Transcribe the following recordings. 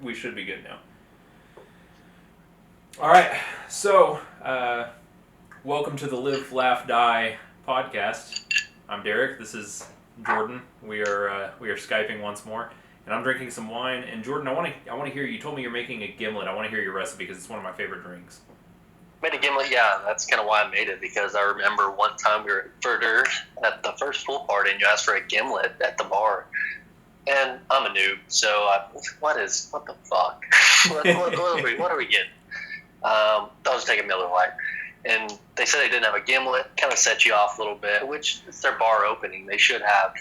We should be good now. All right, so welcome to the Live, Laugh, Die podcast. I'm Derek. This is Jordan. We are Skyping once more, and I'm drinking some wine. And Jordan, I want to hear. You told me you're making a gimlet. I want to hear your recipe because it's one of my favorite drinks. Made a gimlet, yeah. That's kind of why I made it, because I remember one time we were at Furter at the first pool party, and you asked for a gimlet at the bar. And I'm a noob, so what the fuck? what are we getting? I was taking Miller Lite, and they said they didn't have a gimlet. Kind of set you off a little bit, which it's their bar opening. They should have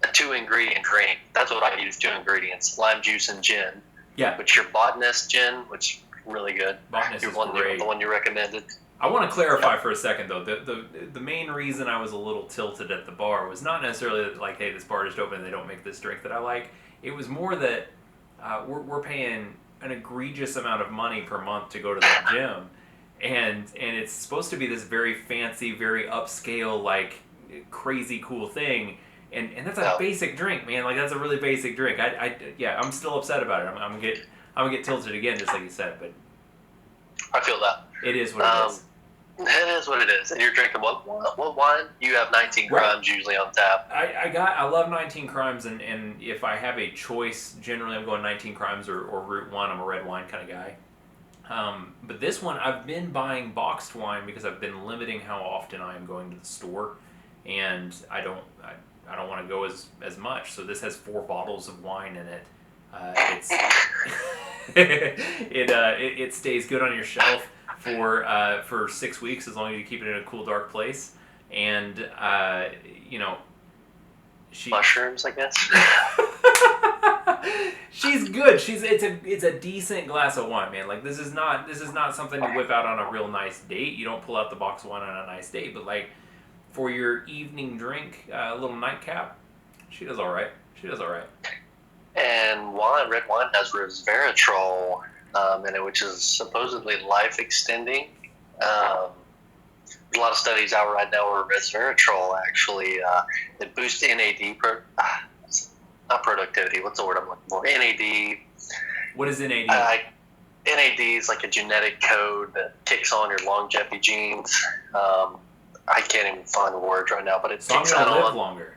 a 2-ingredient drink. That's what I use, 2 ingredients: lime juice and gin. Yeah. Which your Botanist gin, which is really good. Botanist is great. The one you recommended. I want to clarify for a second, though. The main reason I was a little tilted at the bar was not necessarily that, like, hey, this bar just opened and they don't make this drink that I like. It was more that we're paying an egregious amount of money per month to go to the gym, and it's supposed to be this very fancy, very upscale, like, crazy cool thing, and that's a basic drink, man. Like, that's a really basic drink. I'm still upset about it. I'm gonna get tilted again, just like you said, but I feel that. It is what it is. It is what it is. And you're drinking what wine? You have 19 Crimes usually on tap. I love 19 Crimes, and if I have a choice, generally I'm going 19 Crimes or Root 1. I'm a red wine kind of guy. But this one, I've been buying boxed wine because I've been limiting how often I am going to the store, and I don't want to go as much. So this has 4 bottles of wine in it. It stays good on your shelf for 6 weeks, as long as you keep it in a cool, dark place. And mushrooms, I guess. She's good. It's a decent glass of wine, man. Like, this is not something to whip out on a real nice date. You don't pull out the box of wine on a nice date, but like for your evening drink, a little nightcap, she does all right. And red wine has resveratrol in it, which is supposedly life-extending. There's a lot of studies out right now where resveratrol actually it boosts NAD, not productivity. What's the word I'm looking for? NAD. What is NAD? NAD is like a genetic code that kicks on your longevity genes. I can't even find the words right now, but it kicks on. Live longer.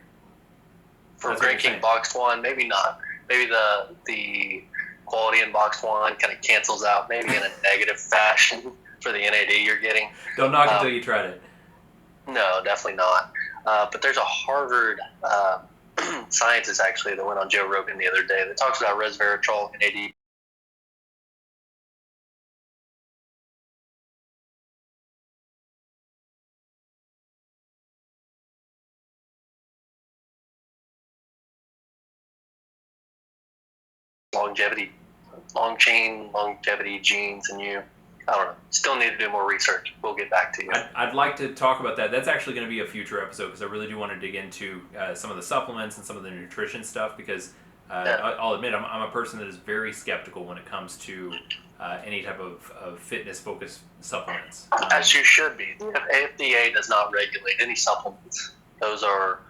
For drinking boxed wine, maybe not. Maybe the quality in boxed wine kind of cancels out, maybe in a negative fashion for the NAD you're getting. Don't knock it until you tried it. No, definitely not. But there's a Harvard scientist actually that went on Joe Rogan the other day that talks about resveratrol, NAD. Longevity genes in you. I don't know. Still need to do more research. We'll get back to you. I'd like to talk about that. That's actually going to be a future episode because I really do want to dig into some of the supplements and some of the nutrition stuff because I'll admit I'm a person that is very skeptical when it comes to any type of fitness-focused supplements. As you should be. The FDA does not regulate any supplements. Those are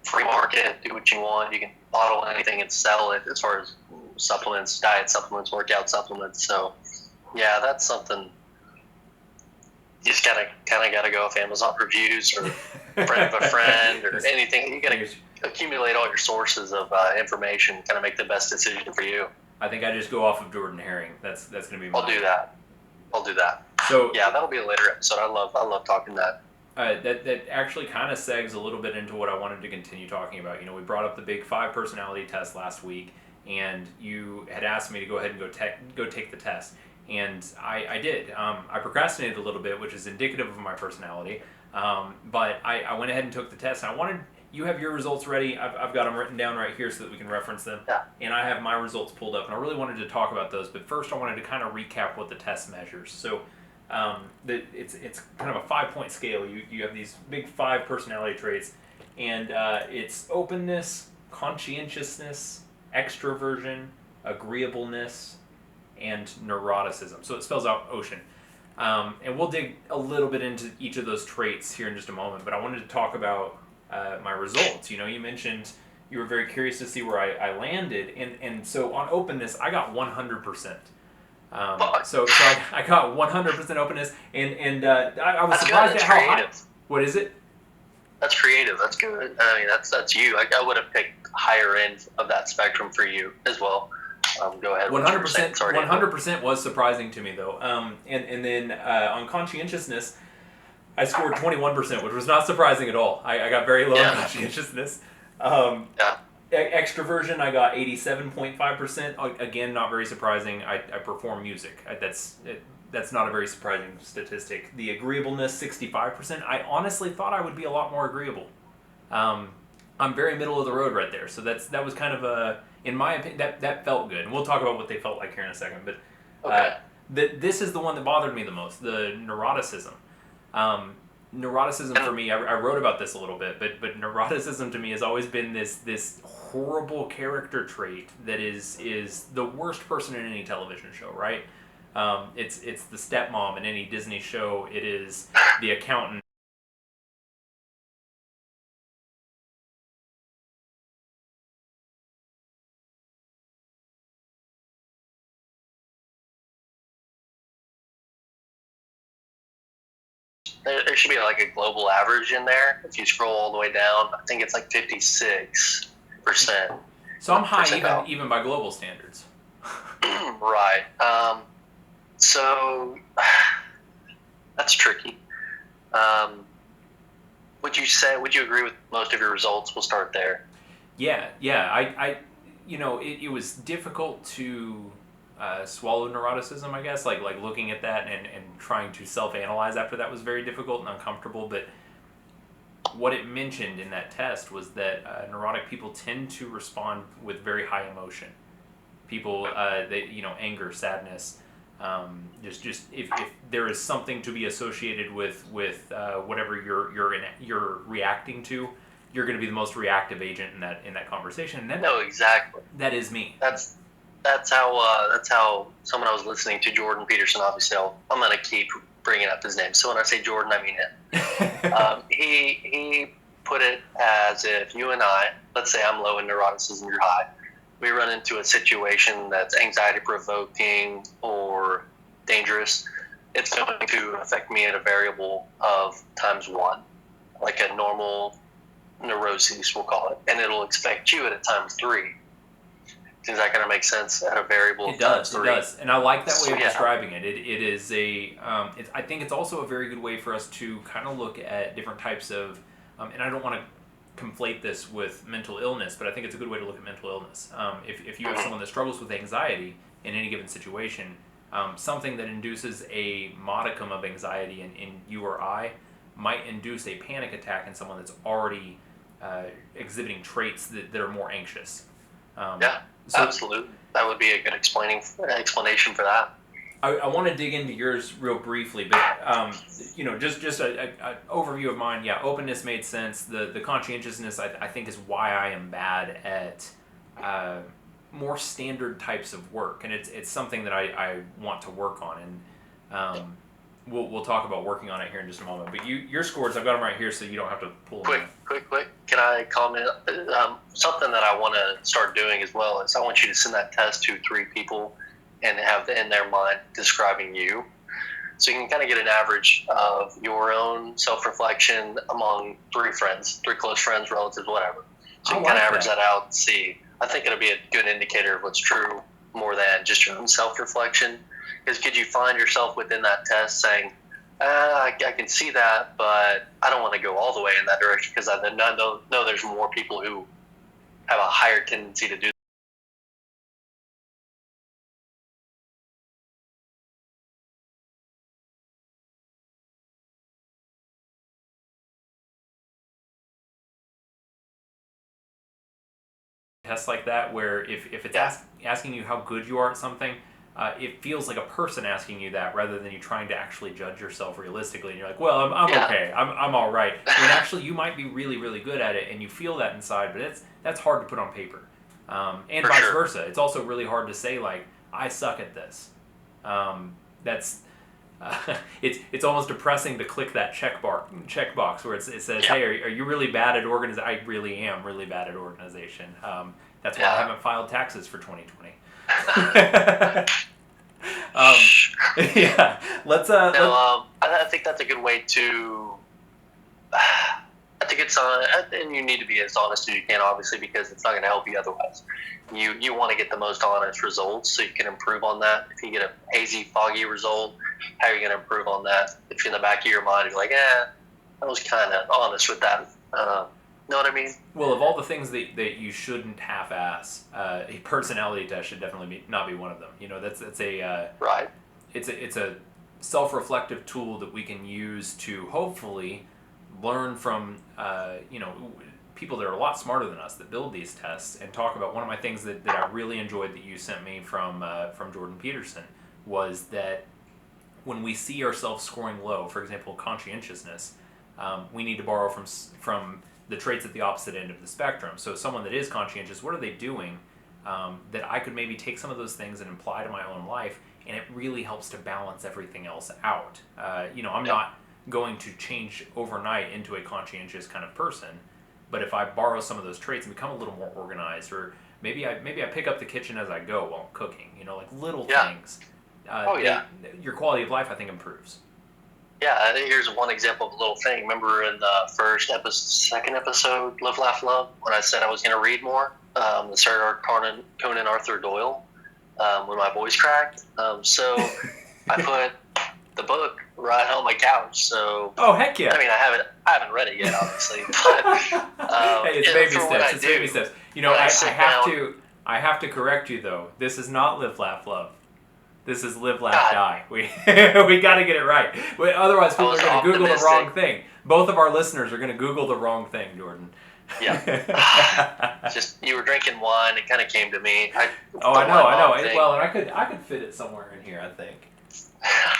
free market. Do what you want. You can bottle anything and sell it as far as supplements, diet supplements, workout supplements. So, yeah, that's something you just kind of got to go off Amazon reviews or friend of a friend or anything. You got to accumulate all your sources of information, kind of make the best decision for you. I think I just go off of Jordan Herring. That's going to be mine. I'll do that. So yeah, that'll be a later episode. I love talking that. That actually kind of segs a little bit into what I wanted to continue talking about. You know, we brought up the Big 5 personality test last week, and you had asked me to go ahead and go take the test. And I did. I procrastinated a little bit, which is indicative of my personality. But I went ahead and took the test. And you have your results ready. I've got them written down right here so that we can reference them. Yeah. And I have my results pulled up. And I really wanted to talk about those. But first I wanted to kind of recap what the test measures. So it's kind of a 5-point scale. You have these big 5 personality traits. And it's openness, conscientiousness, extroversion, agreeableness, and neuroticism. So it spells out ocean. And we'll dig a little bit into each of those traits here in just a moment, but I wanted to talk about my results. You know, you mentioned you were very curious to see where I landed, and so on openness, I got 100%. I got 100% openness, and I was surprised at how high. What is it? That's creative. That's good. I mean, that's you. I would have picked higher end of that spectrum for you as well. Go ahead. 100%. 100% was surprising to me though. And then on conscientiousness, I scored 21%, which was not surprising at all. I got very low on conscientiousness. Extroversion, I got 87.5%. Again, not very surprising. I perform music. That's not a very surprising statistic. The agreeableness, 65%. I honestly thought I would be a lot more agreeable. I'm very middle of the road right there. So that was kind of a, in my opinion, that felt good. And we'll talk about what they felt like here in a second. But this is the one that bothered me the most, the neuroticism. Neuroticism for me, I wrote about this a little bit, but neuroticism to me has always been this horrible character trait that is the worst person in any television show, right? It's the stepmom in any Disney show. It is the accountant. There should be like a global average in there. If you scroll all the way down, I think it's like 56%. So I'm high even by global standards. Right. So that's tricky. Would you agree with most of your results? We'll start there. Yeah. I it was difficult to swallow neuroticism, I guess. Like looking at that and trying to self-analyze after that was very difficult and uncomfortable. But what it mentioned in that test was that neurotic people tend to respond with very high emotion. People, anger, sadness, just if there is something to be associated with whatever you're reacting to, you're going to be the most reactive agent in that conversation. And no, exactly. That is me. That's how someone I was listening to, Jordan Peterson. Obviously, I'm going to keep bringing up his name. So when I say Jordan, I mean it. He put it as if you and I, let's say I'm low in neuroticism, you're high. We run into a situation that's anxiety provoking or dangerous. It's going to affect me at a variable of ×1, like a normal neuroses, we'll call it, and it'll affect you at a ×3. Is that going to make sense at a variable? It does, and I like that way of describing it. It is I think it's also a very good way for us to kind of look at different types of, and I don't want to conflate this with mental illness, but I think it's a good way to look at mental illness. If you have someone that struggles with anxiety in any given situation, something that induces a modicum of anxiety in you or I might induce a panic attack in someone that's already exhibiting traits that are more anxious. So, absolutely. That would be a good explanation for that. I want to dig into yours real briefly, but just an overview of mine. Yeah, openness made sense. The conscientiousness, I think, is why I am bad at more standard types of work, and it's something that I want to work on, and we'll talk about working on it here in just a moment. But your scores, I've got them right here, so you don't have to pull them. Quick. Can I comment? Something that I want to start doing as well is I want you to send that test to 3 people and have in their mind describing you. So you can kind of get an average of your own self-reflection among 3 friends, 3 close friends, relatives, whatever. So you can kind of average that out and see. I think it'll be a good indicator of what's true more than just your own self-reflection. Because could you find yourself within that test saying, I can see that, but I don't want to go all the way in that direction because I know there's more people who have a higher tendency to do tests like that, where if it's asking you how good you are at something, it feels like a person asking you that rather than you trying to actually judge yourself realistically. And you're like, well, I'm okay, I'm all right. When actually you might be really, really good at it, and you feel that inside, but that's hard to put on paper. And vice versa. It's also really hard to say, like, I suck at this. That's it's almost depressing to click that checkbox where it says, hey, are you really bad at organization? I really am really bad at organization. That's why I haven't filed taxes for 2020. Yeah, let's. I think that's a good way to. I think it's and you need to be as honest as you can, obviously, because it's not going to help you otherwise. You want to get the most honest results so you can improve on that. If you get a hazy, foggy result, how are you going to improve on that? If in the back of your mind you're like, I was kind of honest with that. Know what I mean? Well, of all the things that you shouldn't half-ass, a personality test should definitely not be one of them. You know, that's a right. It's a self-reflective tool that we can use to hopefully learn from people that are a lot smarter than us that build these tests, and talk about one of my things that I really enjoyed that you sent me from Jordan Peterson was that when we see ourselves scoring low, for example, conscientiousness, we need to borrow from the traits at the opposite end of the spectrum. So someone that is conscientious, what are they doing that I could maybe take some of those things and apply to my own life, and it really helps to balance everything else out. I'm not going to change overnight into a conscientious kind of person, but if I borrow some of those traits and become a little more organized, or maybe I pick up the kitchen as I go while I'm cooking, like little things, your quality of life, I think, improves. Yeah, here's one example of a little thing. Remember in the second episode, Live, Laugh, Love, when I said I was going to read more, the Sir Conan Arthur Doyle, when my voice cracked. So I put the book right on my couch. So heck yeah! I mean, I haven't read it yet, obviously. But hey, it's baby steps. It's baby steps. I have to correct you though. This is not Live, Laugh, Love. This is Live, Laugh, Die. We got to get it right. Otherwise, people are going to Google the wrong thing. Both of our listeners are going to Google the wrong thing, Jordan. Yeah. Just you were drinking wine. It kind of came to me. I know. Well, and I could fit it somewhere in here, I think.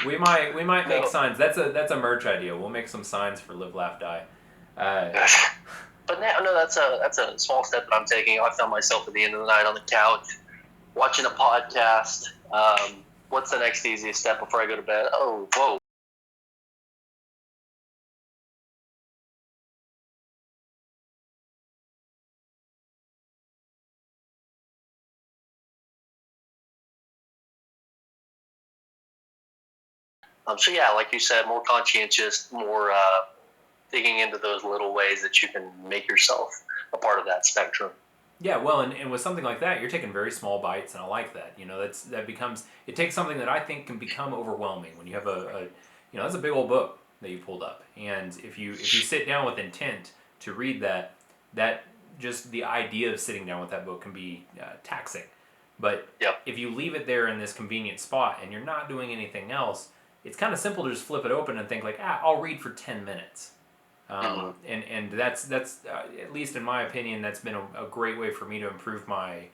We might make signs. That's a merch idea. We'll make some signs for Live, Laugh, Die. But that's a small step that I'm taking. I found myself at the end of the night on the couch watching a podcast. What's the next easiest step before I go to bed? Oh, whoa. So yeah, like you said, more conscientious, more digging into those little ways that you can make yourself a part of that spectrum. Yeah, well, and with something like that, you're taking very small bites, and I like that. It takes something that I think can become overwhelming when you have that's a big old book that you pulled up, and if you sit down with intent to read that just the idea of sitting down with that book can be taxing. But if you leave it there in this convenient spot and you're not doing anything else, it's kind of simple to just flip it open and think like, I'll read for 10 minutes. And that's at least in my opinion, that's been a great way for me to improve my,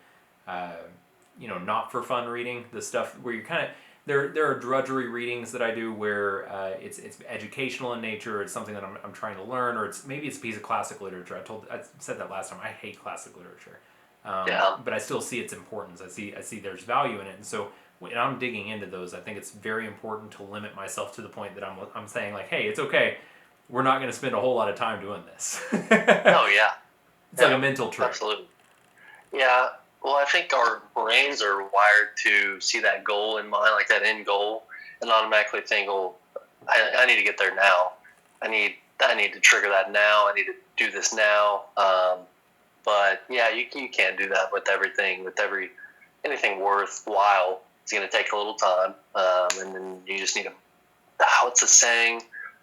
not for fun reading, the stuff where you're kind of, there are drudgery readings that I do where it's educational in nature, it's something that I'm trying to learn, or maybe it's a piece of classic literature. I said that last time, I hate classic literature. But I still see its importance. I see there's value in it, and so when I'm digging into those, I think it's very important to limit myself to the point that I'm saying like, hey, it's okay. We're not going to spend a whole lot of time doing this. Oh yeah, it's like a mental trick. Absolutely. Yeah. Well, I think our brains are wired to see that goal in mind, like that end goal, and automatically think, "Oh, I need to get there now. I need to trigger that now. I need to do this now." But yeah, you can't do that with everything. With anything worthwhile, it's going to take a little time, and then you just need to. What's the saying?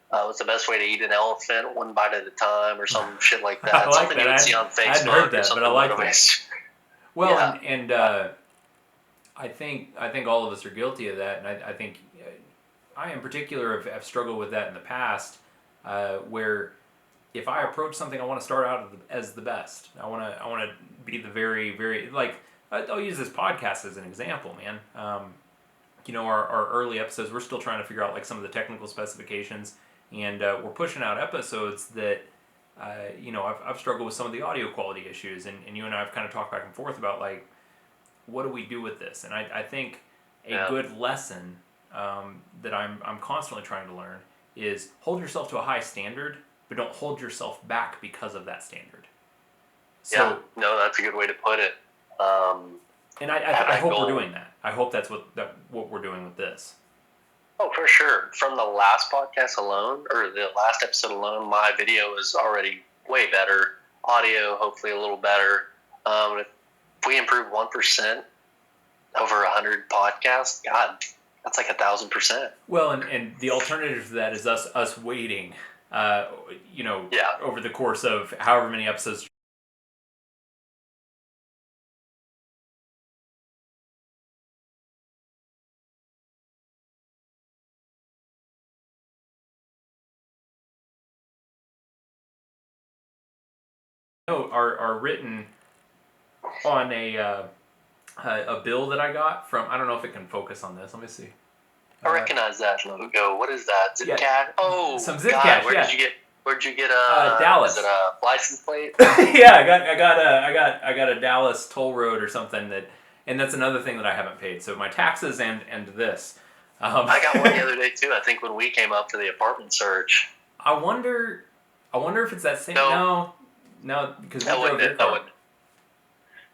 What's the best way to eat an elephant? One bite at a time, or some shit like that. I like something that. you would see on Facebook. I hadn't heard that, but I like that. Well, yeah. and I think all of us are guilty of that, and I think I in particular have struggled with that in the past, where if I approach something, I want to start out as the best. I want to be the very, very, like, I'll use this podcast as an example, man. Our early episodes, we're still trying to figure out like some of the technical specifications, and we're pushing out episodes that I've struggled with some of the audio quality issues, and you and I have kind of talked back and forth about like, what do we do with this? And I think a good lesson that I'm constantly trying to learn is hold yourself to a high standard, but don't hold yourself back because of that standard. So, no, that's a good way to put it. And I hope we're doing that. I hope that's what we're doing with this. Oh, for sure. From the last podcast alone, or the last episode alone, my video is already way better. Audio, hopefully a little better. If we improve 1% over 100 podcasts, God, that's like 1,000%. Well, and the alternative to that is us waiting, over the course of however many episodes. Are written on a bill that I got from, I don't know if it can focus on this. Let me see. I recognize that logo. What is that? Zipcat? Yeah. Oh, some Zipcat. Where'd you get a Dallas? Is it a license plate? Yeah, I got a Dallas toll road or something and that's another thing that I haven't paid. So my taxes and this. I got one the other day too. I think when we came up for the apartment search. I wonder if it's that same. No, because we drove your car.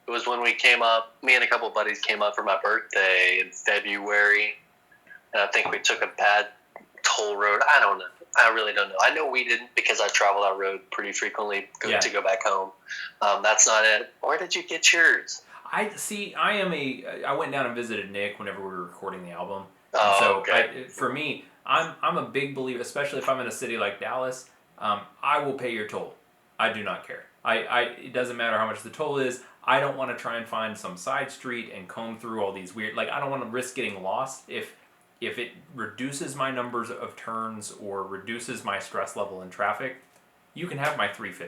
It was when we came up. Me and a couple of buddies came up for my birthday in February, and I think we took a bad toll road. I don't know. I really don't know. I know we didn't because I travel that road pretty frequently to go back home. That's not it. Where did you get yours? I went down and visited Nick whenever we were recording the album. Oh, so okay. For me, I'm a big believer, especially if I'm in a city like Dallas. I will pay your toll. I do not care. It doesn't matter how much the toll is. I don't want to try and find some side street and comb through all these weird. I don't want to risk getting lost if it reduces my numbers of turns or reduces my stress level in traffic. You can have my $350.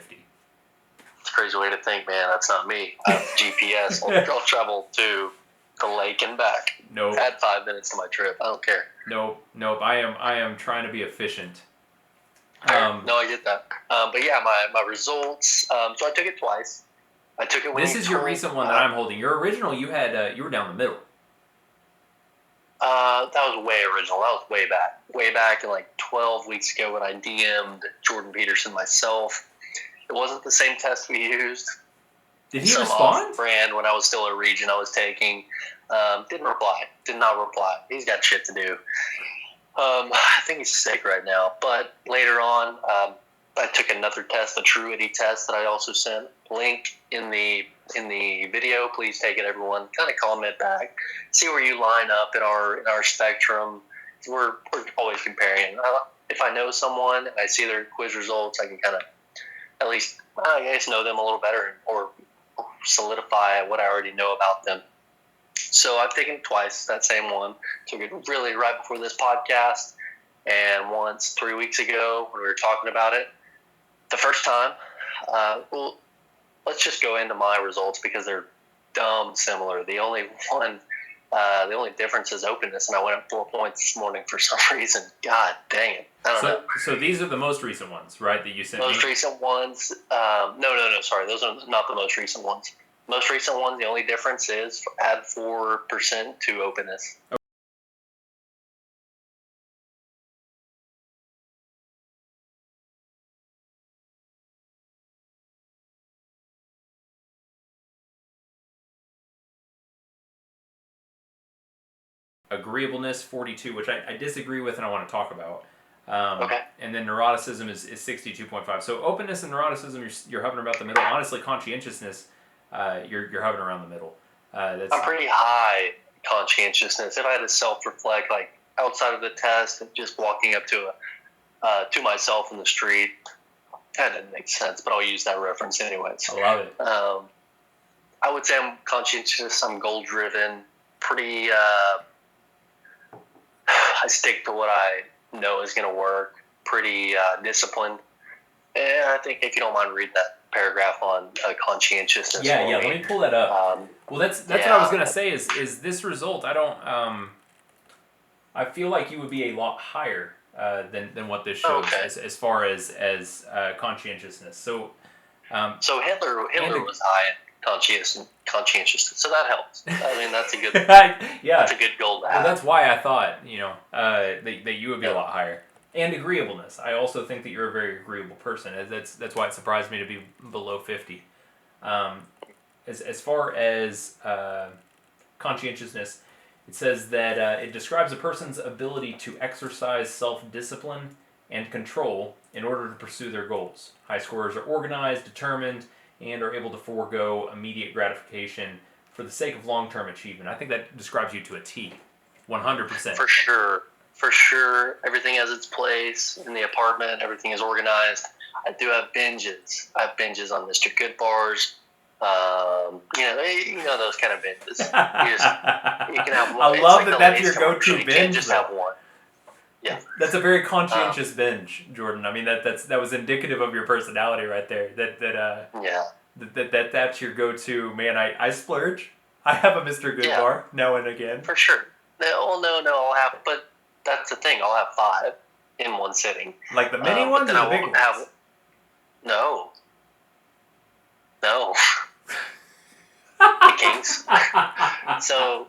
It's a crazy way to think, man. That's not me. I have GPS. I'll travel to the lake and back. Nope. Add 5 minutes to my trip. I don't care. Nope. I am trying to be efficient. No, I get that. But yeah, my results. So I took it twice. I took it when this is your recent one that I'm holding. Your original, you were down the middle. That was way original. That was way back in 12 weeks ago when I DM'd Jordan Peterson myself. It wasn't the same test we used. Did he respond? Off-brand when I was still a region I was taking. Did not reply. He's got shit to do. I think he's sick right now. But later on, I took another test, the Truity test that I also sent. Link in the video. Please take it, everyone. Kind of comment back. See where you line up in our spectrum. We're always comparing. If I know someone and I see their quiz results, I can kind of at least know them a little better or solidify what I already know about them. So I've taken it twice, that same one. Took it really right before this podcast and once 3 weeks ago when we were talking about it. The first time, let's just go into my results because they're dumb similar. The only difference is openness, and I went up 4 points this morning for some reason. God dang it. I don't know. So these are the most recent ones, right, that you sent me? Most recent ones. No, sorry. Those are not the most recent ones. Most recent ones, the only difference is add 4% to openness. Okay. Agreeableness 42, which I disagree with and I want to talk about. Okay. And then neuroticism is 62.5. So openness and neuroticism, you're hovering about the middle. Honestly, conscientiousness, you're hovering around the middle. I'm pretty high conscientiousness. If I had to self-reflect, outside of the test, and just walking up to myself in the street, that didn't make sense, but I'll use that reference anyways. I love it. I would say I'm conscientious. I'm goal-driven. Pretty. I stick to what I know is going to work. Pretty disciplined. And I think if you don't mind reading that paragraph on conscientiousness. Yeah. Let me pull that up. Well, that's what I was going to say. Is this result? I don't. I feel like you would be a lot higher than what this shows as far as conscientiousness. So. So Hitler was high in conscientious. So that helps. I mean, that's a good Yeah. that's a good goal to have. Well, that's why I thought, that you would be a lot higher. And agreeableness. I also think that you're a very agreeable person. That's why it surprised me to be below 50. As far as conscientiousness, it says that it describes a person's ability to exercise self-discipline and control in order to pursue their goals. High scorers are organized, determined, and are able to forego immediate gratification for the sake of long-term achievement. I think that describes you to a T, 100%. For sure. For sure. Everything has its place in the apartment. Everything is organized. I do have binges. I have binges on Mr. Good bars. Those kind of binges. You can have one. I love like that's your go-to binge. You can't just have one. Yeah. That's a very conscientious binge, Jordan. I mean, that was indicative of your personality right there. That's your go-to. Man, I splurge. I have a Mr. Good bar now and again. For sure. No, I'll have, but that's the thing. I'll have 5 in one sitting. Like the mini ones or the big ones? No. The Kings. So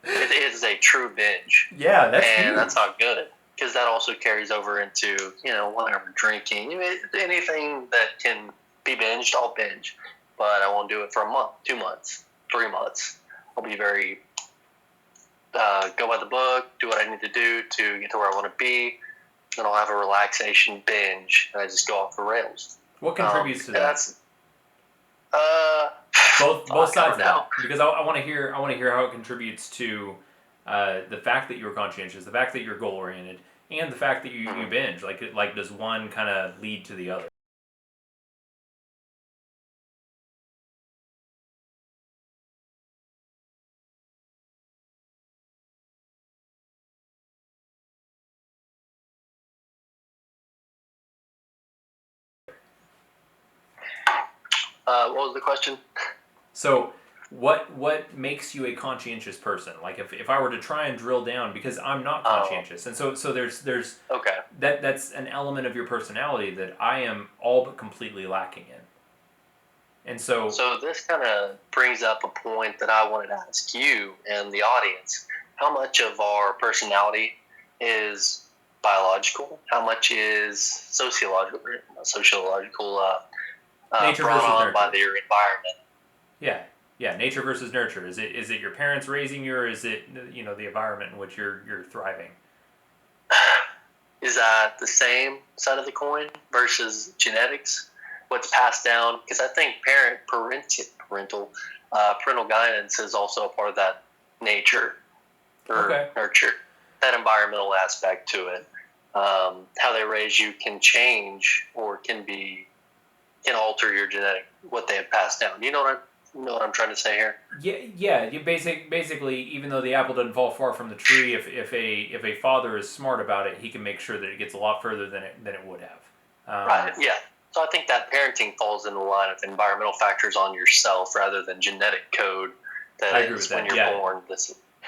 it is a true binge. Yeah, that's and huge. That's not good. Because that also carries over into, whatever, drinking. Anything that can be binged, I'll binge. But I won't do it for a month, 2 months, 3 months. I'll be very, go by the book, do what I need to do to get to where I want to be. Then I'll have a relaxation binge, and I just go off the rails. What contributes to that? That's, both sides of that. Because I want to hear how it contributes to the fact that you're conscientious, the fact that you're goal oriented, and the fact that you binge. Like does one kind of lead to the other? What was the question? So, what makes you a conscientious person? Like, if I were to try and drill down, because I'm not conscientious, and so there's okay, that's an element of your personality that I am all but completely lacking in, and so this kind of brings up a point that I wanted to ask you and the audience: how much of our personality is biological? How much is sociological? Nature brought versus on nurture. by their environment. Yeah. Nature versus nurture. Is it your parents raising you, or is it the environment in which you're thriving? Is that the same side of the coin versus genetics? What's passed down? Because I think parental guidance is also a part of that nature or nurture. That environmental aspect to it. How they raise you can change or can alter your genetic, what they have passed down. You know what I'm trying to say here? Yeah. You basically, even though the apple doesn't fall far from the tree, if a father is smart about it, he can make sure that it gets a lot further than it would have. Right. Yeah. So I think that parenting falls in the line of environmental factors on yourself rather than genetic code. I agree with that. When you're born.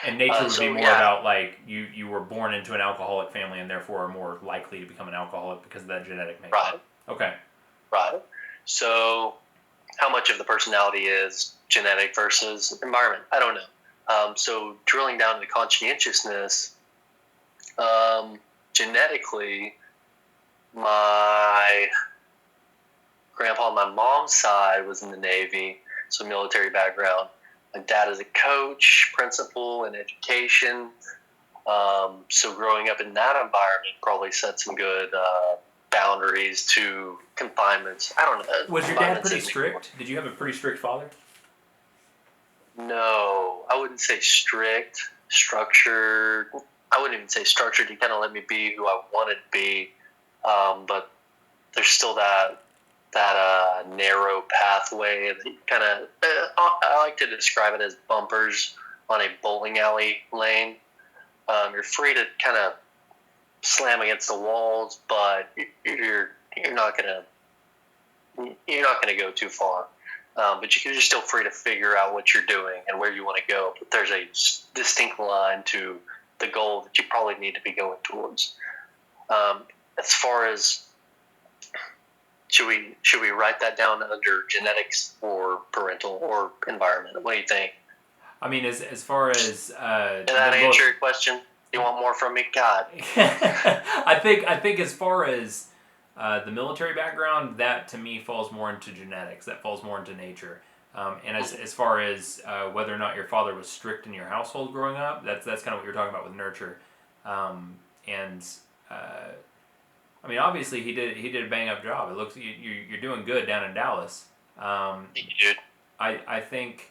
And nature would be more about like you were born into an alcoholic family and therefore are more likely to become an alcoholic because of that genetic makeup. Right. Okay. Right. So how much of the personality is genetic versus environment? I don't know. So drilling down into conscientiousness, genetically, my grandpa on my mom's side was in the Navy, so military background. My dad is a coach, principal in education. So growing up in that environment probably set some good boundaries to confinements. I don't know. Was your dad pretty strict? Did you have a pretty strict father? No, I wouldn't say strict. Structured. I wouldn't even say structured. He kind of let me be who I wanted to be, but there's still that narrow pathway that kind of. I like to describe it as bumpers on a bowling alley lane. You're free to kind of slam against the walls, but you're not gonna go too far. But you're still free to figure out what you're doing and where you want to go. But there's a distinct line to the goal that you probably need to be going towards. As far as should we write that down under genetics or parental or environment? What do you think? I mean, as far as Did that answer your question? You want more from me? God. I think as far as the military background, that to me falls more into genetics. That falls more into nature. And as far as whether or not your father was strict in your household growing up, that's kind of what you're talking about with nurture. And I mean, obviously he did a bang up job. It looks you're doing good down in Dallas. Thank you, dude. I think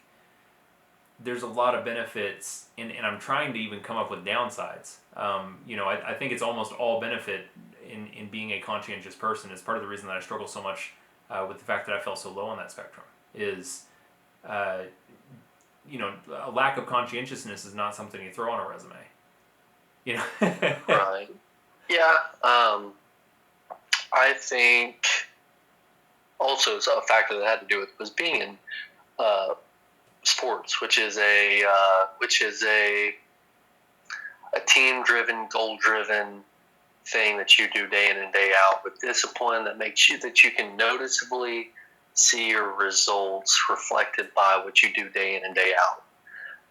there's a lot of benefits, and I'm trying to even come up with downsides. I think it's almost all benefit in being a conscientious person. It's part of the reason that I struggle so much with the fact that I fell so low on that spectrum. Is a lack of conscientiousness is not something you throw on a resume. Right. Yeah. I think also a factor that had to do with was being in sports, which is a team-driven, goal-driven thing that you do day in and day out with discipline that makes that you can noticeably see your results reflected by what you do day in and day out.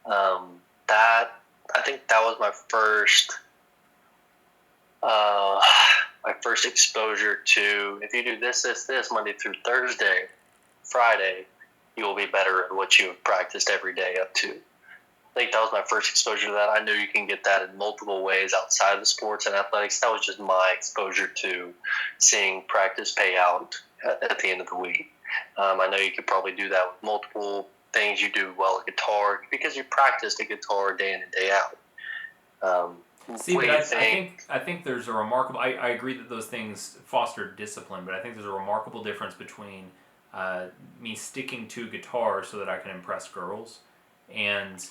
I think that was my first exposure to, if you do this Monday through Thursday, Friday, you will be better at what you have practiced every day up to. I think that was my first exposure to that. I knew you can get that in multiple ways outside of the sports and athletics. That was just my exposure to seeing practice pay out at the end of the week. I know you could probably do that with multiple things. You do well at guitar because you practiced the guitar day in and day out. See, but I think there's a remarkable. I agree that those things foster discipline, but I think there's a remarkable difference between me sticking to guitar so that I can impress girls, and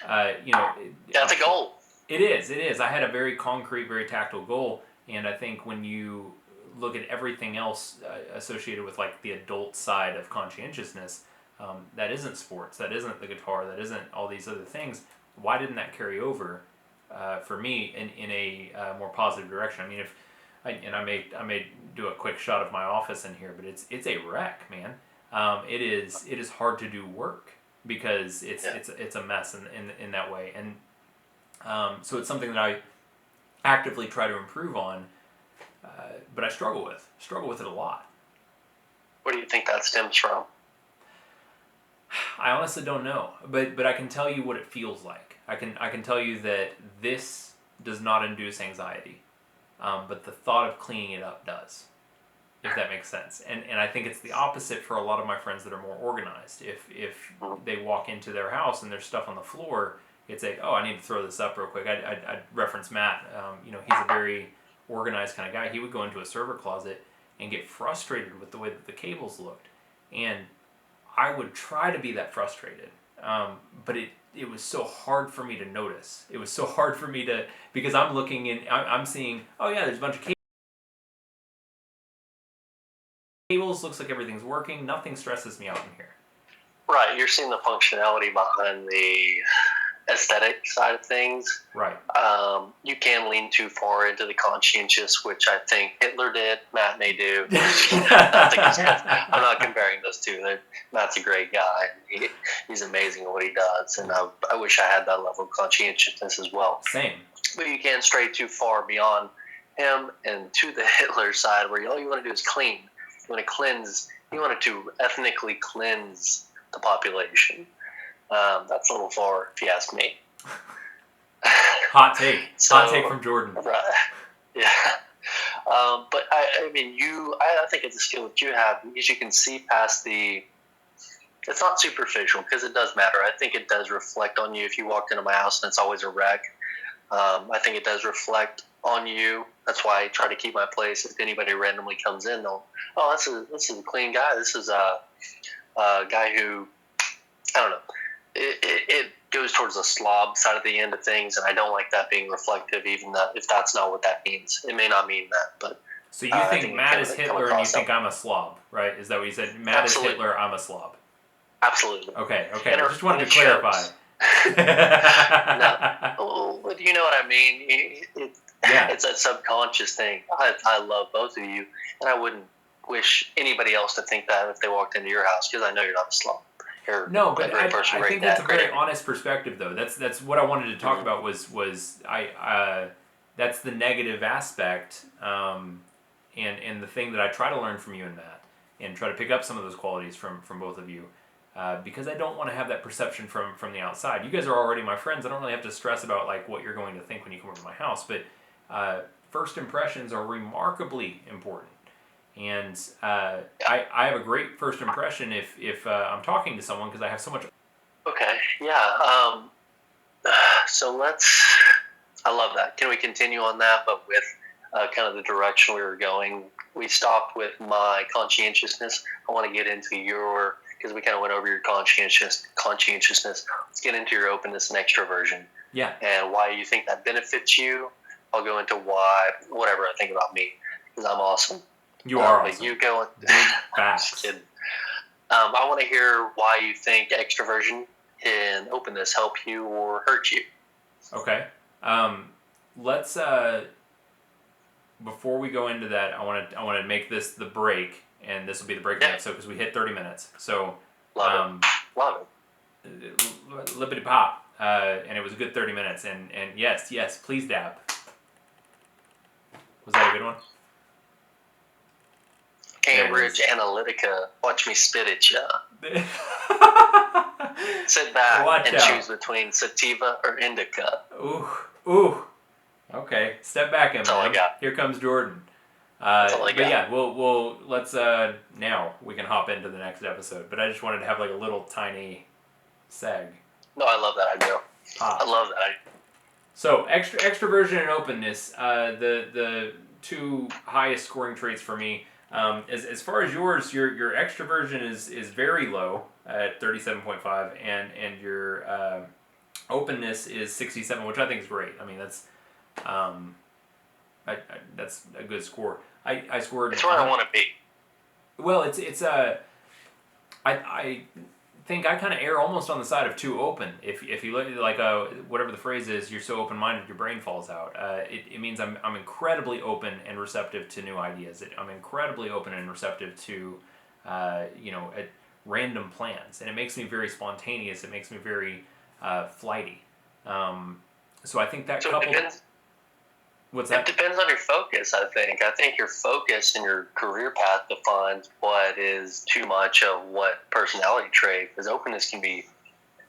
that's a goal. It is. I had a very concrete, very tactile goal, and I think when you look at everything else associated with like the adult side of conscientiousness, that isn't sports, that isn't the guitar, that isn't all these other things. Why didn't that carry over for me in a more positive direction? I mean, I may do a quick shot of my office in here, but it's a wreck, man. It is hard to do work because it's a mess in that way, and so it's something that I actively try to improve on, but I struggle with it a lot. Where do you think that stems from? I honestly don't know, but I can tell you what it feels like. I can tell you that this does not induce anxiety, but the thought of cleaning it up does, if that makes sense. And I think it's the opposite for a lot of my friends that are more organized. If they walk into their house and there's stuff on the floor, it's like, oh, I need to throw this up real quick. I'd reference Matt. He's a very organized kind of guy. He would go into a server closet and get frustrated with the way that the cables looked, and I would try to be that frustrated, but it was so hard for me to notice. It was so hard for me to, because I'm looking in, I'm seeing, oh yeah, there's a bunch of cables, looks like everything's working, nothing stresses me out in here. Right, you're seeing the functionality behind the aesthetic side of things. Right. You can lean too far into the conscientious, which I think Hitler did, Matt may do. I'm not comparing those two. Matt's a great guy. He's amazing at what he does, and I wish I had that level of conscientiousness as well. Same. But you can't stray too far beyond him and to the Hitler side, where all you want to do is clean. You want to cleanse. You want to ethnically cleanse the population. That's a little far, if you ask me. Hot take. Hot take from Jordan. Right. Yeah. But I mean, I think it's a skill that you have because you can see past it's not superficial because it does matter. I think it does reflect on you. If you walked into my house and it's always a wreck, I think it does reflect on you. That's why I try to keep my place. If anybody randomly comes in, this is a clean guy. This is a guy who, I don't know. It goes towards the slob side of the end of things, and I don't like that being reflective, even if that's not what that means. It may not mean that, but... So you think Matt is Hitler and you think I'm a slob, right? Is that what you said? Matt Absolutely. Is Hitler, I'm a slob. Absolutely. Okay. I just wanted to clarify. No, but you know what I mean? It's a subconscious thing. I love both of you, and I wouldn't wish anybody else to think that if they walked into your house, because I know you're not a slump. You're No, a but great person, I great think that's dad, a great very everything. honest perspective, though. That's what I wanted to talk about was that's the negative aspect, and the thing that I try to learn from you and Matt, and try to pick up some of those qualities from both of you, because I don't want to have that perception from the outside. You guys are already my friends. I don't really have to stress about like what you're going to think when you come over to my house, but first impressions are remarkably important. And I have a great first impression if I'm talking to someone because I have so much. Okay, yeah. So I love that. Can we continue on that, but with kind of the direction we were going? We stopped with my conscientiousness. I want to get into your, because we kind of went over your conscientiousness. Let's get into your openness and extroversion. Yeah. And why you think that benefits you. I'll go into why, whatever I think about me, because I'm awesome. You are but awesome. you go. Facts. Just kidding. I want to hear why you think extroversion and openness help you or hurt you. Okay. Let's before we go into that, I want to make this the break, and this will be the break of the episode because we hit 30 minutes. So Love it. Lippity pop, and it was a good 30 minutes. And yes, please dab. Was that a good one? Cambridge Analytica, watch me spit at ya. Sit back and choose between sativa or indica. Ooh. Okay, step back, Eminem. That's all I got. Here comes Jordan. That's all I got. Yeah, we'll let's now we can hop into the next episode. But I just wanted to have like a little tiny seg. No, I love that idea. I love that idea. So extroversion and openness, the two highest scoring traits for me. As far as yours, your extroversion is very low at 37.5, and your openness is 67, which I think is great. I mean that's that's a good score. I scored. It's where I want to be. Well, I think I kind of err almost on the side of too open. If you look like whatever the phrase is, you're so open-minded your brain falls out. It means I'm incredibly open and receptive to new ideas. I'm incredibly open and receptive to random plans, and it makes me very spontaneous. It makes me very flighty. So I think that so coupled. What's that? It depends on your focus, I think. I think your focus and your career path defines what is too much of what personality trait, because openness can be.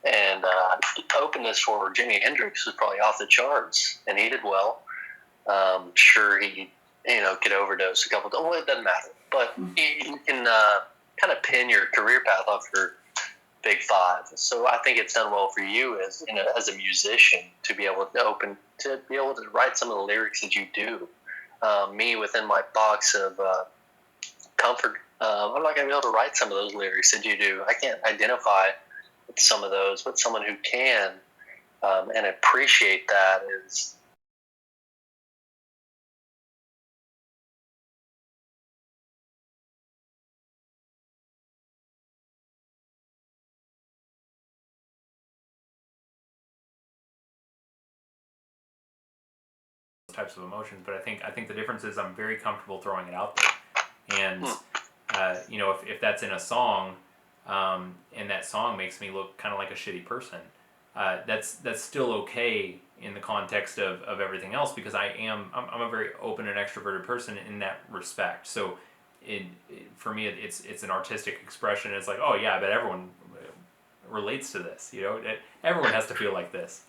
And openness for Jimi Hendrix was probably off the charts, and he did well. Sure, he could overdose a couple times. Well, it doesn't matter. But you can kind of pin your career path off your big five. So I think it's done well for you as a musician to be able to write some of the lyrics that you do. Me within my box of comfort, I'm not going to be able to write some of those lyrics that you do. I can't identify with some of those, but someone who can and appreciate that is. Types of emotions, but I think the difference is I'm very comfortable throwing it out there, and if that's in a song, and that song makes me look kind of like a shitty person, that's still okay in the context of everything else, because I'm a very open and extroverted person in that respect. So for me it's an artistic expression. It's like, oh yeah, I bet everyone relates to this. Everyone has to feel like this.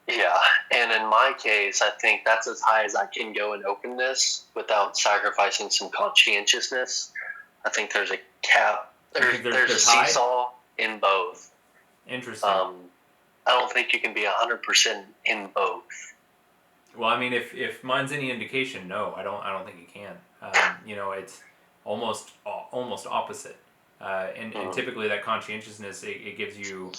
Yeah, and in my case, I think that's as high as I can go in openness without sacrificing some conscientiousness. I think there's a cap. There's a seesaw in both. Interesting. I don't think you can be 100% in both. Well, I mean, if mine's any indication, no, I don't think you can. It's almost opposite. And typically that conscientiousness it gives you.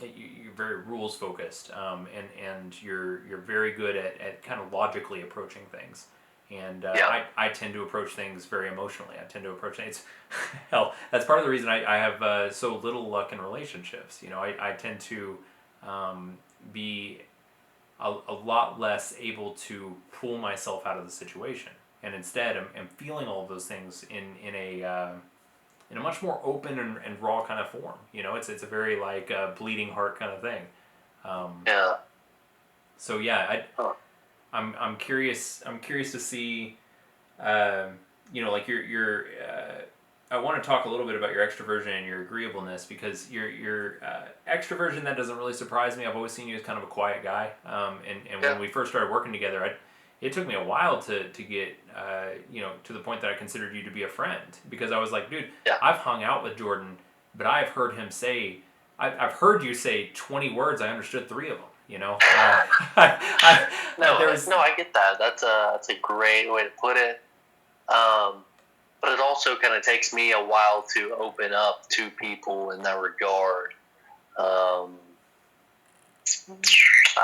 You're very rules focused, and you're very good at kind of logically approaching things, and I tend to approach things very emotionally. I tend to approach things. Hell, that's part of the reason I have so little luck in relationships. I tend to be a lot less able to pull myself out of the situation. and instead am feeling all of those things in a much more open and raw kind of form. It's a very like bleeding heart kind of thing. Yeah. So yeah, Huh. I'm curious. I'm curious to see, um, like your. I want to talk a little bit about your extroversion and your agreeableness, because your extroversion, that doesn't really surprise me. I've always seen you as kind of a quiet guy. And Yeah. when we first started working together, it took me a while to get to the point that I considered you to be a friend, because I was like, dude, Yeah. I've hung out with Jordan, but I've heard him say, I've heard you say 20 words. I understood 3 of them. There was. No, I get that. That's a great way to put it. But it also kind of takes me a while to open up to people in that regard. I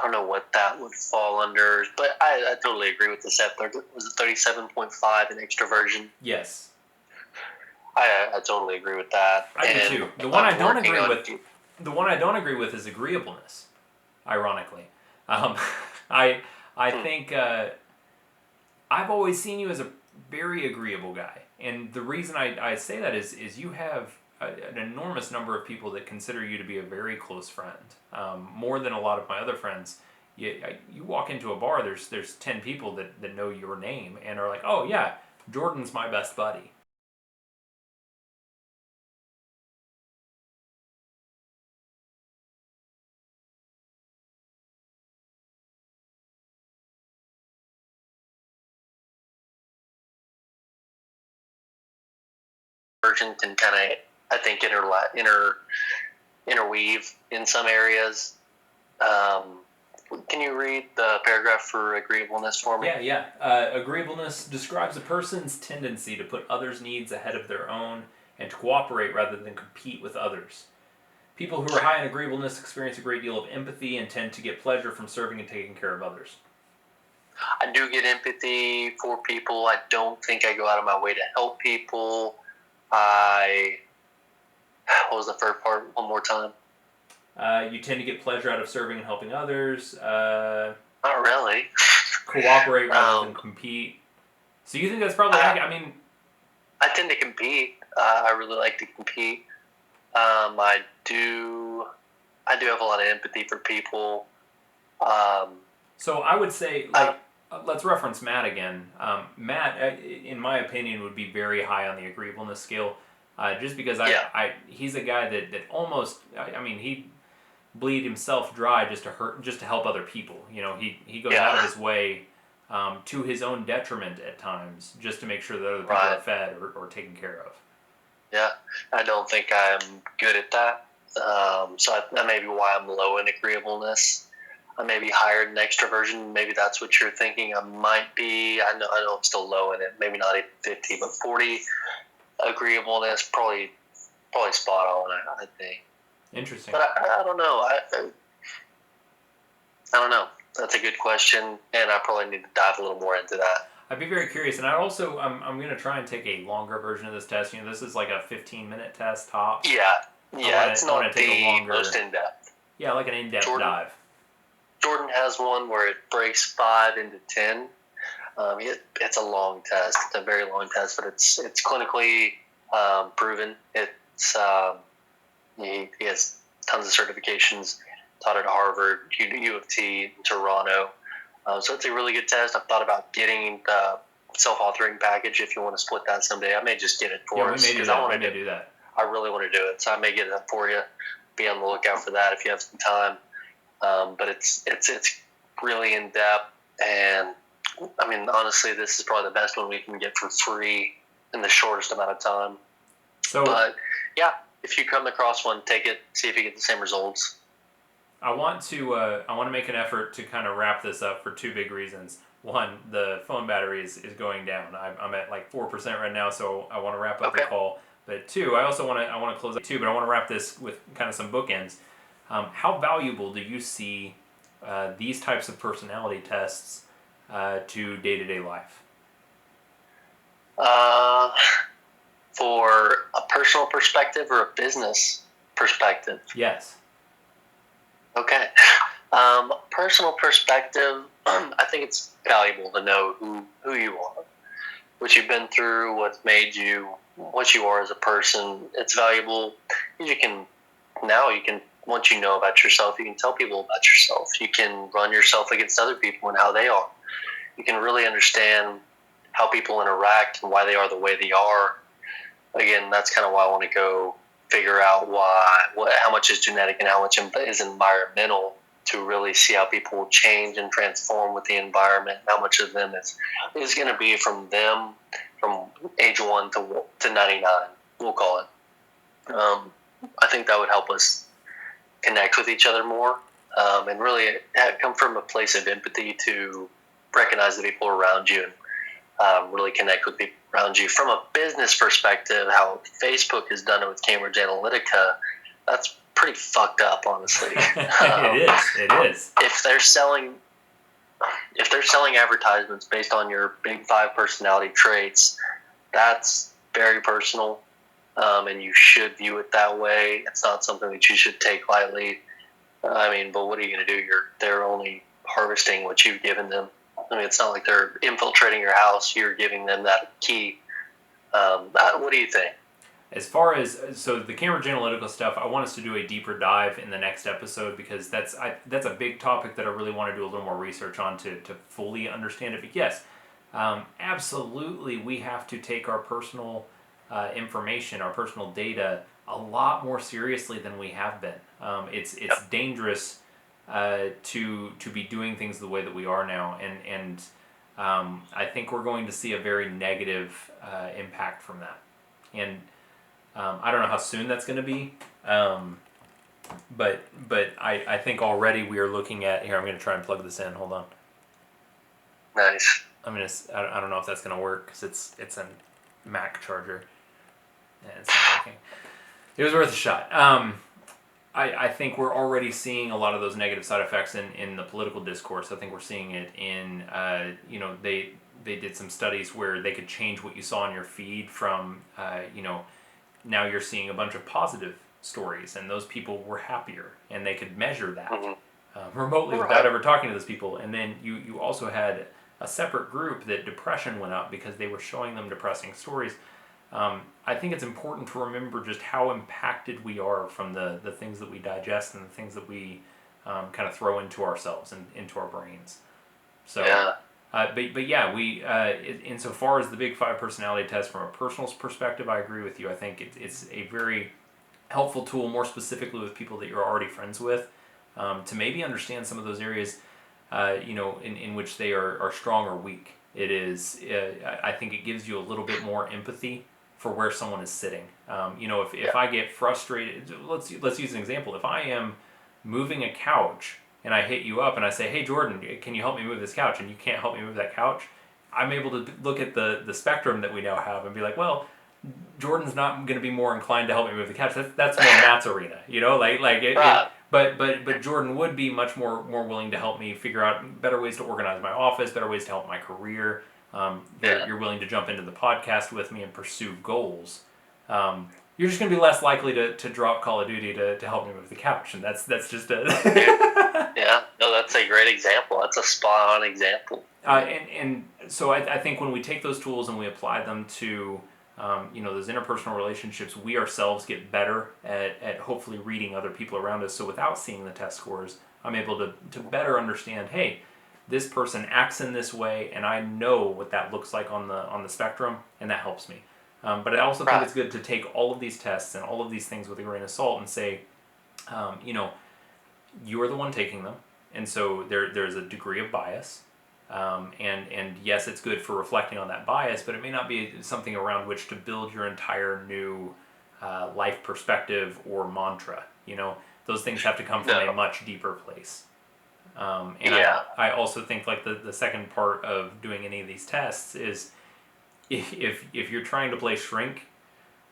don't know what that would fall under, but I totally agree with the set. Was it 37.5 in extroversion? Yes, I totally agree with that. I do And too. The one I don't working agree on- with, the one I don't agree with is agreeableness. Ironically, um, I think I've always seen you as a very agreeable guy, and the reason I say that is you have an enormous number of people that consider you to be a very close friend, more than a lot of my other friends. You walk into a bar, there's 10 people that know your name and are like, oh yeah, Jordan's my best buddy. Version can kind of, I think, interweave in some areas. Um, can you read the paragraph for agreeableness for me? Yeah. Agreeableness describes a person's tendency to put others' needs ahead of their own and to cooperate rather than compete with others. People who are high in agreeableness experience a great deal of empathy and tend to get pleasure from serving and taking care of others. I do get empathy for people. I don't think I go out of my way to help people. What was the first part? One more time. You tend to get pleasure out of serving and helping others. Not really. Cooperate rather than compete. So you think that's probably accurate? I mean, I tend to compete. I really like to compete. I do have a lot of empathy for people. so I would say, like, let's reference Matt again. Matt, in my opinion, would be very high on the agreeableness scale, just because he's a guy that almost, I mean, he bleed himself dry just to help other people. He goes out of his way, to his own detriment at times, just to make sure that other people are fed or taken care of. Yeah, I don't think I'm good at that. So that may be why I'm low in agreeableness. I may be higher in extroversion. Maybe that's what you're thinking. I might be. I know I'm still low in it. Maybe not even 50, but 40 agreeableness, probably spot on. I think. Interesting. But I don't know. I don't know. That's a good question, and I probably need to dive a little more into that. I'd be very curious, and I'm going to try and take a longer version of this test. This is like a 15-minute test tops. Yeah, it's not the most in depth. Yeah, like an in-depth dive. Jordan has one where it breaks 5 into 10. It's a long test. It's a very long test, but it's clinically proven. It's he has tons of certifications. Taught at Harvard, U of T, Toronto. So it's a really good test. I've thought about getting the self-authoring package. If you want to split that someday, I may just get it for us because I want to do that. I really want to do it, so I may get it for you. Be on the lookout for that if you have some time. But it's really in depth, and I mean, honestly, this is probably the best one we can get for free in the shortest amount of time. But yeah, if you come across one, take it. See if you get the same results. I want to make an effort to kind of wrap this up for 2 big reasons. One, the phone battery is going down. I'm at like 4% right now, so I want to wrap up the call. But 2, I want to close it too, but I want to wrap this with kind of some bookends. How valuable do you see these types of personality tests to day-to-day life? For a personal perspective or a business perspective? Yes. Okay. Personal perspective, I think it's valuable to know who you are. what you've been through, what's made you what you are as a person. It's valuable. You can once you know about yourself, you can tell people about yourself. You can run yourself against other people and how they are. You can really understand how people interact and why they are the way they are. Again, that's kind of why I want to go figure out how much is genetic and how much is environmental, to really see how people will change and transform with the environment. How much of them is going to be from them from age 1 to 99, we'll call it. I think that would help us connect with each other more, and really come from a place of empathy to recognize the people around you and really connect with people around you. From a business perspective, how Facebook has done it with Cambridge Analytica, that's pretty fucked up, honestly. It is. If they're selling advertisements based on your big 5 personality traits, that's very personal, and you should view it that way. It's not something that you should take lightly. I mean, but what are you going to do? They're only harvesting what you've given them. I mean, it's not like they're infiltrating your house. You're giving them that key. What do you think? As far as the Cambridge Analytica stuff, I want us to do a deeper dive in the next episode, because that's a big topic that I really want to do a little more research on to fully understand it. But yes, absolutely, we have to take our personal information, our personal data, a lot more seriously than we have been. It's dangerous to be doing things the way that we are now, and I think we're going to see a very negative impact from that. And I don't know how soon that's going to be, but I think already we are looking at, here, I'm going to try and plug this in, hold on. Nice. I don't know if that's going to work, because it's a Mac charger, and it's not working. It was worth a shot. I think we're already seeing a lot of those negative side effects in the political discourse. I think we're seeing it in, they did some studies where they could change what you saw on your feed from, now you're seeing a bunch of positive stories, and those people were happier, and they could measure that remotely without ever talking to those people. And then you also had a separate group that depression went up because they were showing them depressing stories. I think it's important to remember just how impacted we are from the things that we digest and the things that we kind of throw into ourselves and into our brains. So, yeah. But yeah, we insofar as the Big 5 personality test from a personal perspective, I agree with you. I think it's a very helpful tool, more specifically with people that you're already friends with, to maybe understand some of those areas, in which they are strong or weak. It is, I think it gives you a little bit more empathy for where someone is sitting. If I get frustrated, let's use an example. If I am moving a couch and I hit you up and I say, hey, Jordan, can you help me move this couch? And you can't help me move that couch. I'm able to look at the spectrum that we now have and be like, well, Jordan's not going to be more inclined to help me move the couch. That's more Matt's arena, But Jordan would be much more willing to help me figure out better ways to organize my office, better ways to help my career. You're willing to jump into the podcast with me and pursue goals. You're just going to be less likely to drop Call of Duty to help me move the couch, and that's just a... Yeah, no, that's a great example. That's a spot-on example. And so I think when we take those tools and we apply them to those interpersonal relationships, we ourselves get better at hopefully reading other people around us. So without seeing the test scores, I'm able to better understand, hey, this person acts in this way, and I know what that looks like on the spectrum, and that helps me. But I also think it's good to take all of these tests and all of these things with a grain of salt and say, you are the one taking them, and so there's a degree of bias. And yes, it's good for reflecting on that bias, but it may not be something around which to build your entire new life perspective or mantra. Those things have to come from a much deeper place. I also think like the second part of doing any of these tests is if you're trying to play shrink,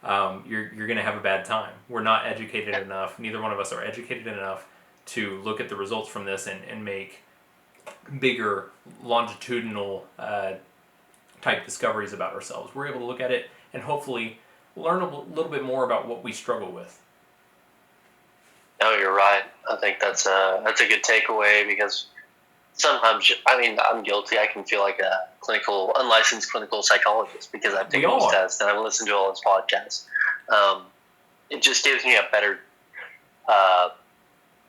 you're going to have a bad time. We're not educated enough. Neither one of us are educated enough to look at the results from this and make bigger longitudinal type discoveries about ourselves. We're able to look at it and hopefully learn a little bit more about what we struggle with. No, you're right. I think that's a good takeaway, because sometimes, I mean, I'm guilty. I can feel like a unlicensed clinical psychologist because I've We taken all these are. tests and I've listened to all his podcasts. It just gives me a better uh,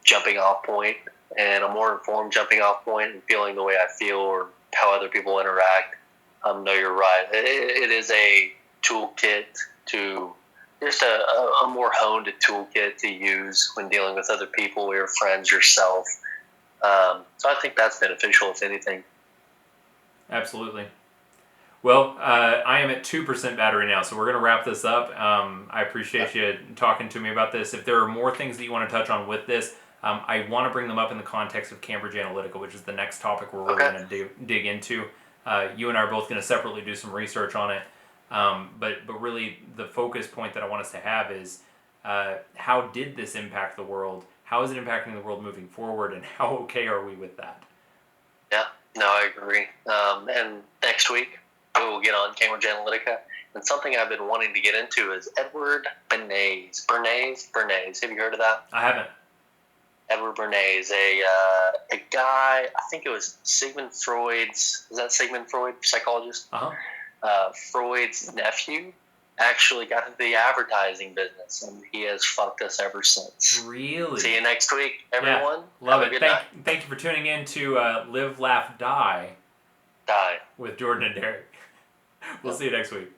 jumping off point and a more informed jumping off point and feeling the way I feel or how other people interact. No, you're right. It is a toolkit to just a more honed toolkit to use when dealing with other people, your friends, yourself. So I think that's beneficial, if anything. Absolutely. Well, I am at 2% battery now, so we're going to wrap this up. I appreciate you talking to me about this. If there are more things that you want to touch on with this, I want to bring them up in the context of Cambridge Analytica, which is the next topic we're really going to dig into. You and I are both going to separately do some research on it. But really, the focus point that I want us to have is how did this impact the world? How is it impacting the world moving forward? And how okay are we with that? Yeah, no, I agree. And next week, we will get on Cambridge Analytica. And something I've been wanting to get into is Edward Bernays. Bernays. Have you heard of that? I haven't. Edward Bernays, a guy, I think it was Sigmund Freud's, is that Sigmund Freud, psychologist? Freud's nephew actually got into the advertising business, and he has fucked us ever since. Really? See you next week, everyone. Yeah, love Have it. Thank you for tuning in to Live, Laugh, Die with Jordan and Derek. We'll see you next week.